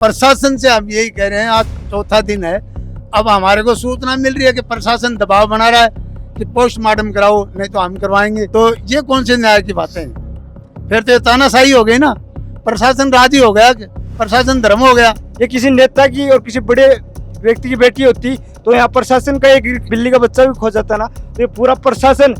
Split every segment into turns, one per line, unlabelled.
प्रशासन से हम यही कह रहे हैं, आज चौथा दिन है, अब हमारे को सूचना मिल रही है कि प्रशासन दबाव बना रहा है कि पोस्टमार्टम कराओ, नहीं तो हम करवाएंगे। तो ये कौन से न्याय की बातें हैं? फिर तो ये तानाशाही हो गई ना। प्रशासन राजी हो गया, प्रशासन धर्म हो गया।
ये किसी नेता की और किसी बड़े व्यक्ति की बेटी होती तो यहाँ प्रशासन का एक बिल्ली का बच्चा भी खो जाता ना, तो ये पूरा प्रशासन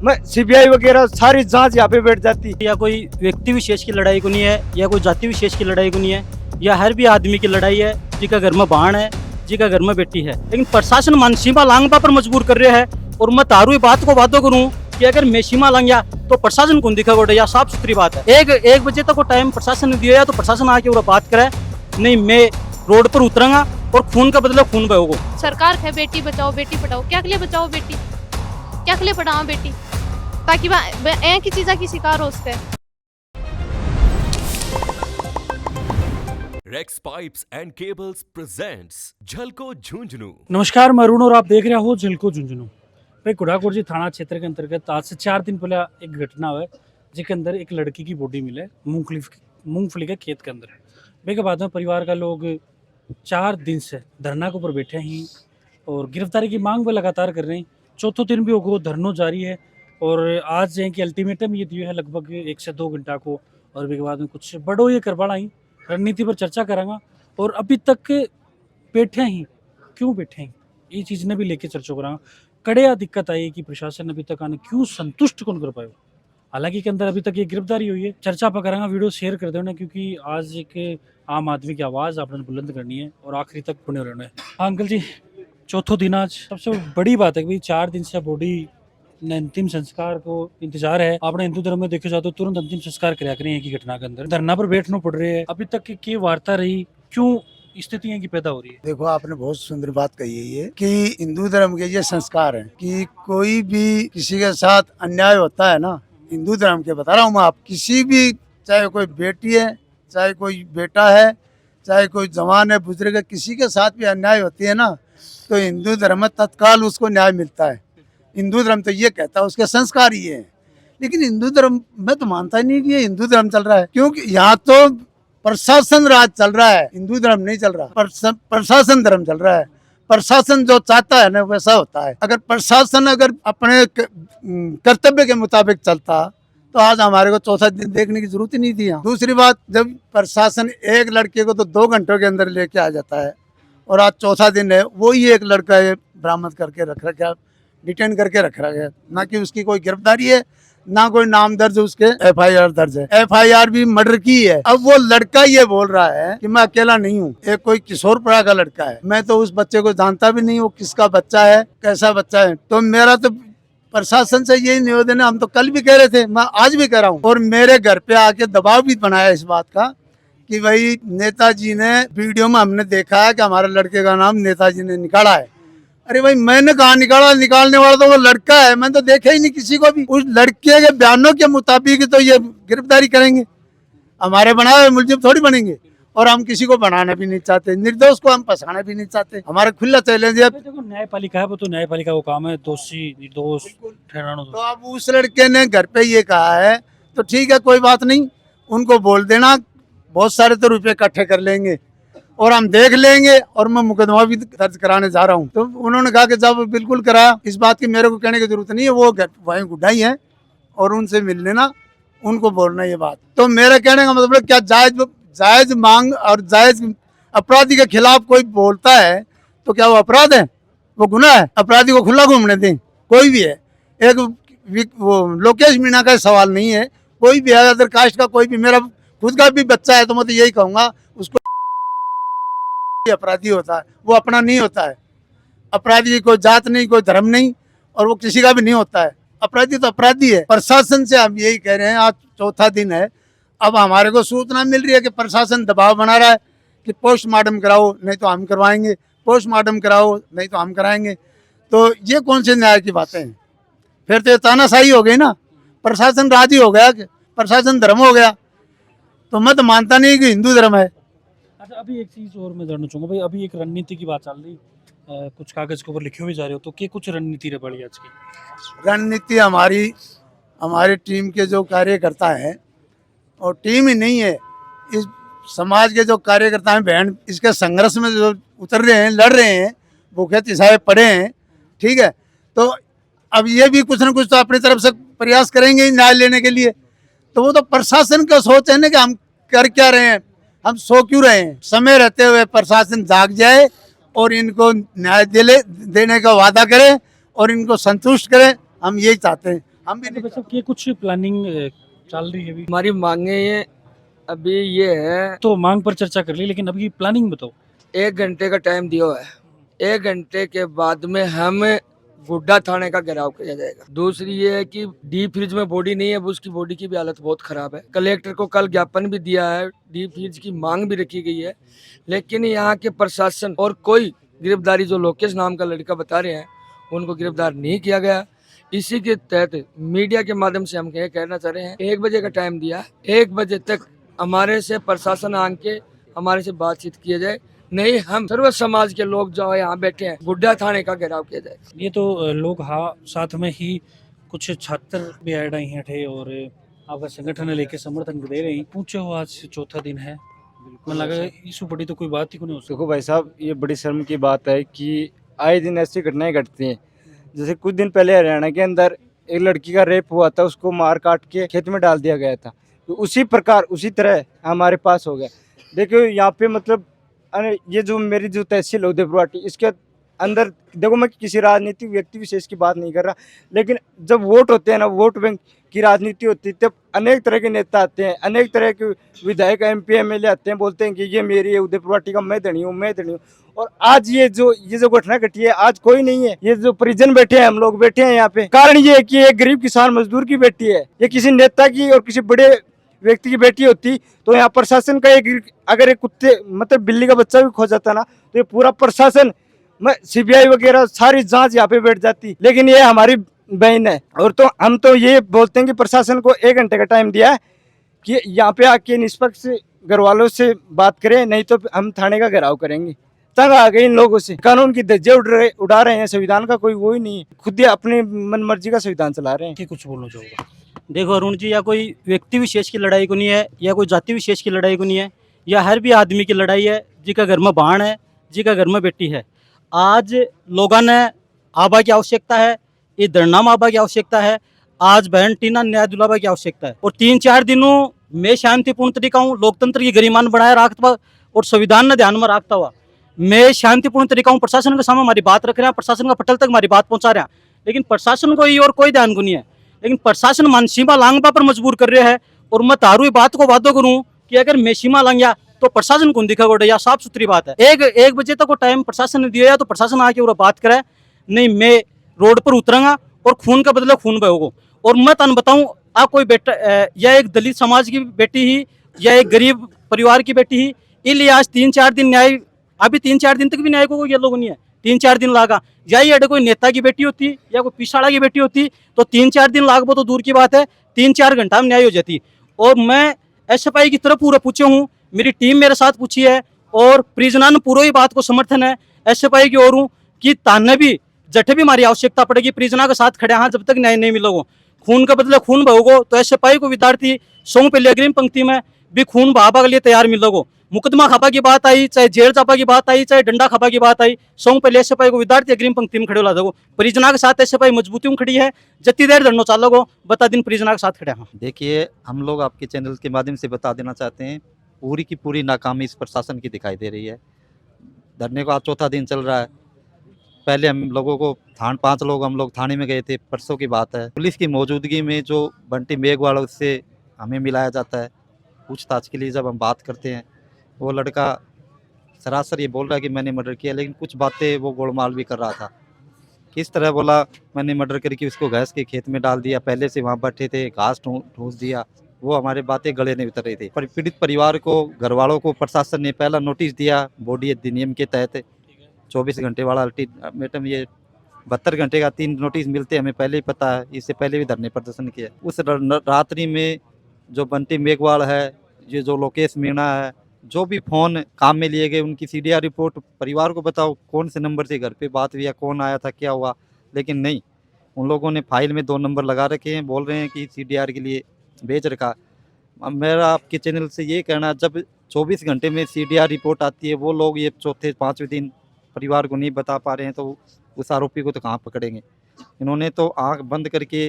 सीबीआई वगैरह सारी जांच यहाँ पे बैठ जाती।
या कोई व्यक्ति विशेष की लड़ाई को नहीं है, या कोई जाति विशेष की लड़ाई को नहीं है, या हर भी आदमी की लड़ाई है, जिसका घर में बाण है, जिसका घर में बेटी है। लेकिन प्रशासन मन सीमा लांघबा पर मजबूर कर रहा है। और मैं तारू बात को बातों करूँ कि अगर मैं सीमा लांघा तो प्रशासन कौन दिखा गोटे, या साफ सुथरी बात है। एक बजे तक को टाइम प्रशासन ने दिया, तो प्रशासन आके वो बात करे, नहीं मैं रोड पर उतरूंगा और खून का बदला खून बहोगा।
सरकार है बेटी बचाओ बेटी पढ़ाओ, क्या के लिए बचाओ बेटी, क्या के लिए पढ़ाओ बेटी, ताकि वह की चीजा की शिकार हो उसके।
Rex pipes and cables presents Jhalko Jhunjhunu.
नमस्कार, मैं अरुण और आप देख रहे हो झलको झुंझुनू। भाई गुड़ाकोटजी थाना क्षेत्र के अंतर्गत आज से 4 दिन पहले एक घटना हुआ है, जिसके अंदर एक लड़की की बॉडी मिले मूंगफली के खेत के अंदर। भाई के बाद में परिवार का लोग 4 दिन से धरना के ऊपर बैठे हैं और गिरफ्तारी की मांग भी लगातार कर रहे हैं। चौथो दिन भी होगा, धरना जारी है। और आज की अल्टीमेटम ये दिया है लगभग 1 से 2 घंटा को। और के बाद में कुछ बड़ो ये करवाना ही रणनीति पर चर्चा करांगा। और अभी तक बैठे ही क्यों बैठे हैं, ये चीज़ ने भी लेके चर्चा करांगा। कड़े दिक्कत आई कि प्रशासन अभी तक आने क्यों संतुष्ट कौन कर पाए। हालांकि के अंदर अभी तक ये गिरफ्तारी हुई है। चर्चा पर करांगा, वीडियो शेयर कर देना, क्योंकि आज एक आम आदमी की आवाज़ आपने बुलंद करनी है और आखिरी तक बने रहना है। हाँ अंकल जी, चौथो दिन आज सबसे बड़ी बात है कि 4 दिन से बॉडी अंतिम संस्कार को इंतजार है। आपने हिंदू धर्म में देखे जाए तो तुरंत अंतिम संस्कार कराया करें एक ही घटना के अंदर। धरना पर बैठना पड़ रही है। अभी तक की वार्ता रही, क्यों स्थितियां की पैदा हो रही है?
देखो, आपने बहुत सुंदर बात कही है ये कि हिंदू धर्म के ये संस्कार है कि कोई भी किसी के साथ अन्याय होता है ना, हिंदू धर्म के बता रहा हूँ मैं, आप किसी भी, चाहे कोई बेटी है, चाहे कोई बेटा है, चाहे कोई जवान है, बुजुर्ग है, किसी के साथ भी अन्याय होती है ना, तो हिंदू धर्म में तत्काल उसको न्याय मिलता है। हिंदू धर्म तो ये कहता है, उसके संस्कार ये है। लेकिन हिंदू धर्म मैं तो मानता ही नहीं कि ये हिंदू धर्म चल रहा है, क्योंकि यहाँ तो प्रशासन राज चल रहा है, हिंदू धर्म नहीं चल रहा, प्रशासन धर्म चल रहा है। प्रशासन जो चाहता है ना वैसा होता है। अगर प्रशासन अगर अपने कर्तव्य के मुताबिक चलता तो आज हमारे को चौथा दिन देखने की जरूरत ही नहीं थी। दूसरी बात, जब प्रशासन एक लड़के को तो 2 घंटों के अंदर लेके आ जाता है, और आज चौथा दिन है, वो ही एक लड़का बरामद करके रख रखा, डिटेन करके रख रहा है, ना कि उसकी कोई गिरफ्तारी है, ना कोई नाम दर्ज, उसके FIR दर्ज है। FIR भी मर्डर की है। अब वो लड़का ये बोल रहा है कि मैं अकेला नहीं हूँ, एक कोई किशोरपुरा का लड़का है, मैं तो उस बच्चे को जानता भी नहीं, वो किसका बच्चा है, कैसा बच्चा है। तो मेरा तो प्रशासन से यही निवेदन है, हम तो कल भी कह रहे थे, मैं आज भी कह रहा हूँ, और मेरे घर पे आके दबाव भी बनाया इस बात का कि भाई नेताजी ने, वीडियो में हमने देखा है कि हमारे लड़के का नाम नेताजी ने निकाला है। अरे भाई, मैंने कहा निकाला, निकालने वाला तो वो लड़का है, मैंने तो देखा ही नहीं किसी को भी। उस लड़के के बयानों के मुताबिक तो ये गिरफ्तारी करेंगे, हमारे बनाए हुए मुलजिम थोड़ी बनेंगे। और हम किसी को बनाना भी नहीं चाहते, निर्दोष को हम फंसाना भी नहीं चाहते। हमारा खुला चैलेंज है।
देखो, न्यायपालिका है, वो तो न्यायपालिका को काम है दोषी निर्दोष ठहराना।
तो अब उस लड़के ने घर पे ये कहा है तो ठीक है, कोई बात नहीं, उनको बोल देना, बहुत सारे तो रुपए इकट्ठे कर लेंगे और हम देख लेंगे, और मैं मुकदमा भी दर्ज कराने जा रहा हूँ। तो उन्होंने कहा कि जब बिल्कुल कराया, इस बात की मेरे को कहने की जरूरत नहीं है, वो वहीं गुड्डाई है और उनसे मिल लेना, उनको बोलना ये बात। तो मेरे कहने का मतलब क्या, जायज मांग और जायज अपराधी के खिलाफ कोई बोलता है तो क्या वो अपराध है, वो गुनाह है? अपराधी को खुला घूमने दें, कोई भी है। एक वो लोकेश मीणा का सवाल नहीं है, कोई भी है, अदर कास्ट का कोई भी, मेरा खुद का भी बच्चा है, तो मैं तो यही कहूँगा उसको अपराधी होता है, वो अपना नहीं होता है। अपराधी की कोई जात नहीं, कोई धर्म नहीं, और वो किसी का भी नहीं होता है। अपराधी तो अपराधी है। प्रशासन से हम यही कह रहे हैं, आज चौथा दिन है, अब हमारे को सूचना मिल रही है कि प्रशासन दबाव बना रहा है कि पोस्टमार्टम कराओ, नहीं तो हम करवाएंगे, पोस्टमार्टम कराओ, नहीं तो हम कराएंगे। तो ये कौन से न्याय की बातें हैं? फिर तो ये तानाशाही हो गई ना। प्रशासन राजी हो गया, प्रशासन धर्म हो गया। तो मैं तो मानता नहीं कि हिंदू धर्म है।
अच्छा, अभी एक चीज़ और मैं जानना चाहूँगा भाई, अभी एक रणनीति की बात चल रही, कुछ कागज के ऊपर लिखे हुए जा रहे हो, तो क्या कुछ रणनीति रह पड़ी आज की?
रणनीति हमारी टीम के जो कार्यकर्ता है, और टीम ही नहीं है, इस समाज के जो कार्यकर्ता हैं बहन इसके संघर्ष में जो उतर रहे हैं, लड़ रहे हैं, भूखे तिसाए पड़े हैं, ठीक है, तो अब ये भी कुछ ना कुछ तो अपनी तरफ से प्रयास करेंगे ही न्याय लेने के लिए। तो वो तो प्रशासन का सोच है ना कि हम कर क्या रहे हैं, हम सो क्यों रहे हैं। समय रहते हुए प्रशासन जाग जाए और इनको न्याय देने का वादा करे और इनको संतुष्ट करे, हम यही चाहते हैं। हम भी
भाई साहब, ये कुछ प्लानिंग चल रही है अभी?
हमारी मांगे ये अभी ये है,
तो मांग पर चर्चा कर ली, लेकिन अभी प्लानिंग बताओ।
1 घंटे का टाइम दिया हुआ है। 1 घंटे के बाद में हम गुड्डा थाने का घेराव किया जाएगा। दूसरी ये है कि डीप फ्रिज में बॉडी नहीं है, उसकी बॉडी की भी हालत बहुत खराब है। कलेक्टर को कल ज्ञापन भी दिया है, डीप फ्रिज की मांग भी रखी गई है, लेकिन यहाँ के प्रशासन और कोई गिरफ्तारी, जो लोकेश नाम का लड़का बता रहे हैं, उनको गिरफ्तार नहीं किया गया। इसी के तहत मीडिया के माध्यम से हम ये कहना चाह रहे हैं, 1 बजे का टाइम दिया, 1 बजे तक हमारे से प्रशासन आके हमारे से बातचीत किया जाए, नहीं हम सर्व समाज के लोग जो यहाँ बैठे हैं गुड्डा थाने का घेराव किया जाए।
ये तो लोग हाँ, साथ में ही कुछ छात्र भी ऐड आई हैं थे और आपका संगठन लेके समर्थन दे रहे हैं। पूछे हो आज चौथा दिन है, मन लगा इस बड़ी तो कोई बात ही नहीं हो सकती।
देखो भाई साहब, ये बड़ी शर्म की बात है कि आए दिन ऐसी घटनाएं घटती हैं। जैसे कुछ दिन पहले हरियाणा के अंदर एक लड़की का रेप हुआ था, उसको मार काट के खेत में डाल दिया गया था। तो उसी प्रकार उसी तरह हमारे पास हो गया। देखो यहाँ पे मतलब ये जो मेरी जो तहसील है उदयपुर, इसके अंदर देखो, मैं किसी राजनीतिक व्यक्ति विशेष की बात नहीं कर रहा, लेकिन जब वोट होते हैं ना, वोट बैंक की राजनीति होती है, तब अनेक तरह के नेता आते हैं, अनेक तरह के विधायक MP MLA आते हैं, बोलते हैं कि ये मेरी है उदयपुर का, मैं धनी हूँ, मैं धनी हूँ। और आज ये जो घटना घटी है, आज कोई नहीं है। ये जो परिजन बैठे हैं, हम लोग बैठे हैं यहाँ पे, कारण ये है कि एक गरीब किसान मजदूर की बेटी है। ये किसी नेता की और किसी बड़े व्यक्ति की बेटी होती तो यहाँ प्रशासन का अगर एक कुत्ते मतलब बिल्ली का बच्चा भी खो जाता ना, तो ये पूरा प्रशासन CBI वगैरह सारी जांच यहाँ पे बैठ जाती। लेकिन ये हमारी बहन है, और तो हम तो ये बोलते हैं कि प्रशासन को 1 घंटे का टाइम दिया है कि यहाँ पे आके निष्पक्ष घर वालों से बात करें, नहीं तो हम थाने का घेराव करेंगे। तंग आ गए इन लोगों से, कानून की धज्जे उड़ा रहे हैं, संविधान का कोई वो ही नहीं है, खुद ही अपनी मन मर्जी का संविधान चला रहे हैं।
कि कुछ बोलना चाहोगे?
देखो अरुण जी, या कोई व्यक्ति विशेष की लड़ाई को नहीं है, या कोई जाति विशेष की लड़ाई को नहीं है, या हर भी आदमी की लड़ाई है, जिसका घर में बाण है, जिसका घर में बेटी है। आज लोगों ने आबा की आवश्यकता है, ये धरना में आबा की आवश्यकता है, आज बहन टीना न्याय दिलावा की आवश्यकता है। और 3-4 दिनों में शांतिपूर्ण तरीका हूँ, लोकतंत्र की गरिमान बनाए रखता हुआ और संविधान ने ध्यान में रखता हुआ मैं शांतिपूर्ण तरीका हूँ, प्रशासन के सामने हमारी बात रख रहे हैं, प्रशासन का पटल तक हमारी बात पहुंचा रहे हैं, लेकिन प्रशासन को ये और कोई ध्यान को नहीं है। लेकिन प्रशासन मन सीमा लांघबा पर मजबूर कर रहे है। और मैं तारू बात को वादो करूं कि अगर मैं सीमा लांघा तो प्रशासन को दिखा गोडे, या साफ सुथरी बात है। एक बजे तक को टाइम प्रशासन ने दिया, तो प्रशासन आके वो बात करे, नहीं मैं रोड पर उतरूंगा और खून का बदला खून बहोगो। और मैं तन बताऊं, आ कोई बेटा या एक दलित समाज की बेटी ही या एक गरीब परिवार की बेटी ही, इसलिए आज 3-4 दिन न्याय, अभी 3-4 दिन तक भी न्याय को ये लोग नहीं है, 3-4 दिन लागा। या ये कोई नेता की बेटी होती या कोई पिछाड़ा की बेटी होती तो 3-4 दिन लाग, वो तो दूर की बात है, 3-4 घंटा में न्याय हो जाती। और मैं SFI की तरफ पूरा पूछे हूँ, मेरी टीम मेरे साथ पूछी है और परिजनों ने पूरी बात को समर्थन है SFI की ओर हूँ कि ताने भी जठे भी हमारी आवश्यकता पड़ेगी, परिजनों के साथ खड़े हाँ, जब तक न्याय नहीं मिलोगो, खून का बदले खून बहोगो। तो SFI को विद्यार्थी सौ पहले अग्रिम पंक्ति में भी खून बहाबा के लिए तैयार मिलोगो। मुकदमा खपा की बात आई, चाहे जेल चापा की बात आई, चाहे डंडा खपा की बात आई, सौ पहले SFI को विद्यार्थी अग्रिम पंक्ति में खड़े ला दो। परिजना के साथ SFI मजबूती में खड़ी है, जत्ती देर धरनो चालोगो बता दिन परिजना के साथ खड़े हैं।
देखिए, हम लोग आपके चैनल के माध्यम से बता देना चाहते हैं, पूरी की पूरी नाकामी इस प्रशासन की दिखाई दे रही है। धरने को आज चौथा दिन चल रहा है। पहले हम लोगों को 5 लोग हम लोग थाने में गए थे, परसों की बात है। पुलिस की मौजूदगी में जो बंटी मेघवाल से हमें मिलाया जाता है पूछताछ के लिए, जब हम बात करते हैं, वो लड़का सरासर ये बोल रहा है कि मैंने मर्डर किया, लेकिन कुछ बातें वो गोलमाल भी कर रहा था। किस तरह बोला मैंने मर्डर करके उसको घास के खेत में डाल दिया, पहले से वहाँ बैठे थे, घास ठूंस दिया, वो हमारे बातें गले नहीं उतर रही थी। पीड़ित परिवार को, घर वालों को प्रशासन ने पहला नोटिस दिया बॉडी अधिनियम के तहत 24 घंटे वाला अल्टीमेटम, ये 72 घंटे का 3 नोटिस मिलते हमें पहले ही पता है, इससे पहले भी धरने प्रदर्शन किया। उस रात्रि में जो बंटी मेघवाल है, ये जो लोकेश मीणा है, जो भी फ़ोन काम में लिए गए, उनकी CDR रिपोर्ट परिवार को बताओ कौन से नंबर से घर पे बात हुई, कौन आया था, क्या हुआ। लेकिन नहीं, उन लोगों ने फाइल में 2 नंबर लगा रखे हैं, बोल रहे हैं कि CDR के लिए भेज रखा। अब मेरा आपके चैनल से ये कहना, जब 24 घंटे में CDR रिपोर्ट आती है, वो लोग ये चौथे 5वें दिन परिवार को नहीं बता पा रहे हैं, तो उस आरोपी को तो कहाँ पकड़ेंगे। इन्होंने तो आंख बंद करके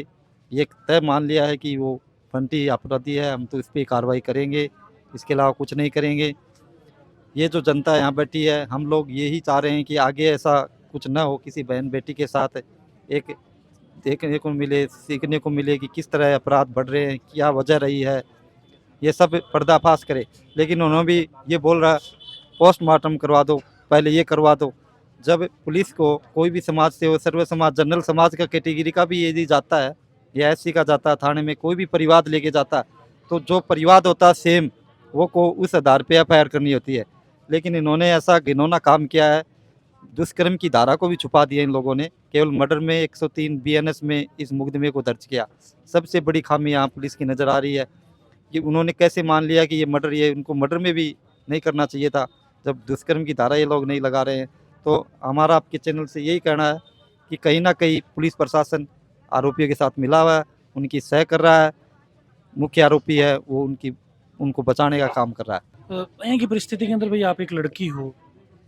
ये तय मान लिया है कि वो फंटी अपराधी है, हम तो इस पर कार्रवाई करेंगे, इसके अलावा कुछ नहीं करेंगे। ये जो जनता यहाँ बैठी है, हम लोग यही चाह रहे हैं कि आगे ऐसा कुछ ना हो किसी बहन बेटी के साथ। एक देखने को मिले, सीखने को मिले कि किस तरह अपराध बढ़ रहे हैं, क्या वजह रही है, ये सब पर्दाफाश करे। लेकिन उन्होंने भी ये बोल रहा पोस्टमार्टम करवा दो, पहले ये करवा दो। जब पुलिस को कोई भी समाज से हो, सर्व समाज, जनरल समाज का कैटेगरी का भी यदि जाता है या SC का जाता है थाने में, कोई भी परिवाद लेके जाता है, तो जो परिवाद होता है सेम वो को उस आधार पे FIR करनी होती है। लेकिन इन्होंने ऐसा घिनौना काम किया है, दुष्कर्म की धारा को भी छुपा दिया इन लोगों ने, केवल मर्डर में 103 BNS में इस मुकदमे को दर्ज किया। सबसे बड़ी खामी यहाँ पुलिस की नज़र आ रही है कि उन्होंने कैसे मान लिया कि ये मर्डर, ये उनको मर्डर में भी नहीं करना चाहिए था जब दुष्कर्म की धारा ये लोग नहीं लगा रहे हैं। तो हमारा आपके चैनल से यही कहना है कि कहीं ना कहीं पुलिस प्रशासन आरोपियों के साथ मिला हुआ है, उनकी सह कर रहा है। मुख्य आरोपी है वो उनको बचाने का काम कर रहा है।
यहाँ की परिस्थिति के अंदर भाई आप एक लड़की हो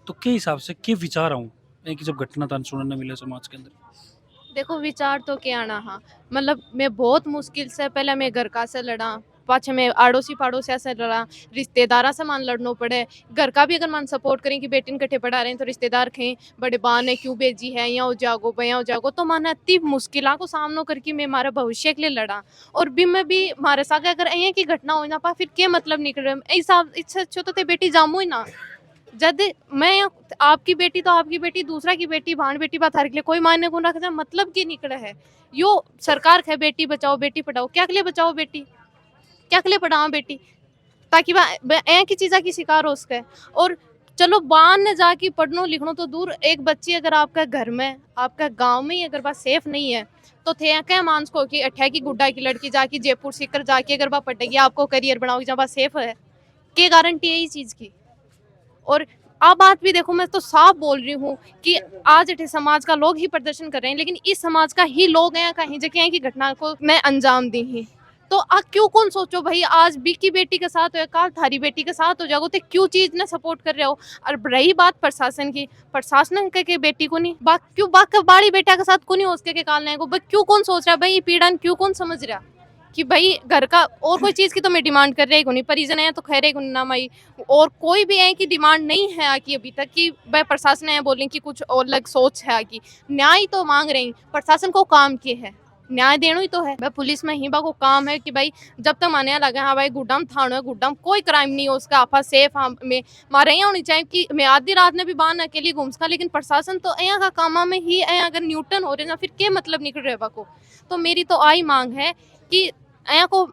तो के हिसाब से के विचार आऊँ कि जब घटना तान सुनने मिले समाज के अंदर?
देखो विचार तो क्या आना, हाँ मतलब मैं बहुत मुश्किल से पहले मैं घर का से लड़ा, पाछे में आड़ोसी पड़ोसिया से लड़ा, रिश्तेदारा से मान लड़ना पड़े। घर का भी अगर मान सपोर्ट करें कि बेटी कट्ठे पढ़ा रहे हैं तो रिश्तेदार कहें बड़े बान ने क्यों भेजी है, यहाँ हो जागो यहाँ हो जागो, तो मैंने इतनी मुश्किलों को सामना करके मैं हमारे भविष्य के लिए लड़ा। और भी मैं भी हमारे साथ अगर यहाँ की घटना हो ना पा फिर क्या मतलब निकल रहा हिसाब, इससे अच्छा तो बेटी जामू ही ना। जब मैं आपकी बेटी तो आपकी बेटी, दूसरा की बेटी भाण बेटी बात हर के लिए कोई मायने को रखता, मतलब की निकले है। यो सरकार है बेटी बचाओ बेटी पढ़ाओ, क्या के लिए बचाओ बेटी, क्या के लिए पढ़ाओ बेटी, ताकि वह की चीज़ा की शिकार हो सके। और चलो बाहर ने जाके पढ़नो लिखनो तो दूर, एक बच्ची अगर आपका घर में आपका गांव में ही अगर बात सेफ नहीं है तो थे क्या मानस को कि अठा की गुड्डा की लड़की जाके जयपुर सीकर जाके अगर बात पढ़ेगी आपको करियर बनाओगी जहाँ बात सेफ है, क्या गारंटी है इस चीज़ की। और आप बात भी देखो, मैं तो साफ बोल रही हूँ कि आज इठे समाज का लोग ही प्रदर्शन कर रहे हैं, लेकिन इस समाज का ही लोग हैं कहीं जगह की घटना को मैं अंजाम दी ही। तो आप क्यों कौन सोचो भाई आज बी की बेटी के साथ हो काल थारी बेटी के साथ हो जाओ, तो क्यों चीज ने सपोर्ट कर रहे हो। और रही बात प्रशासन की, प्रशासन के बेटी को नहीं बात क्यों बाड़ी बेटा के साथ को नहीं हो उसके कालने को, क्यों कौन सोच रहा है भाई पीड़न, क्यों कौन समझ रहा कि भाई घर का और कोई चीज़ की तो मैं डिमांड कर रही नहीं, परिजन है तो खैर ना माई, और कोई भी है कि डिमांड नहीं है आकी अभी तक कि भाई प्रशासन है बोलें कि कुछ और अलग सोच है आकी। न्याय तो मांग रही, प्रशासन को काम किए है न्याय देना ही तो है। भाई पुलिस में हिबा को काम है कि भाई जब तक माने लगा हाँ भाई गुड्डम थानो है, गुड्डम कोई क्राइम नहीं हो उसका आपा सेफ हाँ में मारे यहाँ होनी चाहिए कि मैं आधी रात में भी बाहर अकेली घूम सका। लेकिन प्रशासन तो यहाँ का कामा में ही अगर न्यूटन हो रहे ना फिर क्या मतलब निकल रहे को। तो मेरी तो आई मांग है कि यहाँ को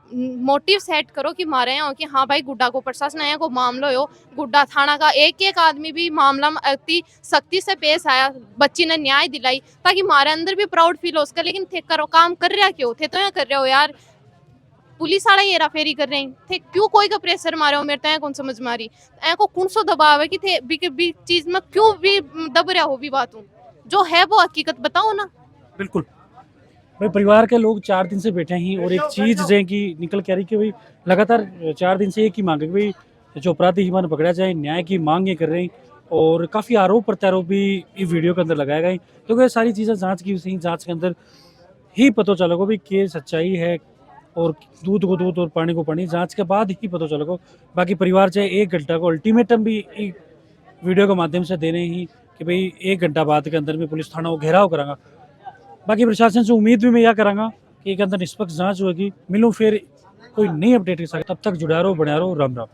मोटिव सेट करो कि मारे यहाँ हो कि हाँ भाई गुड्डा को प्रशासन यहाँ को मामला हो, गुड्डा थाना का एक एक आदमी भी मामला में अति सख्ती से पेश आया, बच्ची ने न्याय दिलाई ताकि हमारे अंदर भी प्राउड फील हो उसका। लेकिन थे करो काम कर रहा क्यों थे, तो यहाँ कर रहे हो यार, पुलिस वाला हेरा फेरी कर रहे हैं थे, क्यों कोई का प्रेशर मारे हो मेरे तो यहाँ कौन समझ मारी, यहाँ को कौन सो दबाव है कि थे भी चीज में क्यों भी दब रहा हो भी बात हूँ, जो है वो हकीकत बताओ ना।
बिल्कुल भाई परिवार के लोग 4 दिन से बैठे हैं और एक चीज़ है कि निकल के आ रही कि भाई लगातार 4 दिन से एक ही मांग है कि भाई जो अपराधी ही माने पकड़ा जाए, न्याय की मांग ये कर रहे हैं। और काफ़ी आरोप प्रत्यारोप भी इस वीडियो के अंदर लगाए गए क्योंकि ये सारी चीज़ें जांच की हुई, जांच के अंदर ही पता चलेगा भाई क्या सच्चाई है और दूध को दूध और पानी को पानी, जांच के बाद ही पता चलेगा। बाकी परिवार चाहे 1 घंटा को अल्टीमेटम भी वीडियो के माध्यम से देने ही कि भाई 1 घंटा बाद के अंदर में पुलिस थाना को घेराव करांगा। बाकी प्रशासन से उम्मीद भी मैं यह करांगा कि एक अंदर निष्पक्ष जांच होगी। मिलूँ फिर कोई नई अपडेट के साथ, तब तक जुड़ा रहो बना रहो, राम राम।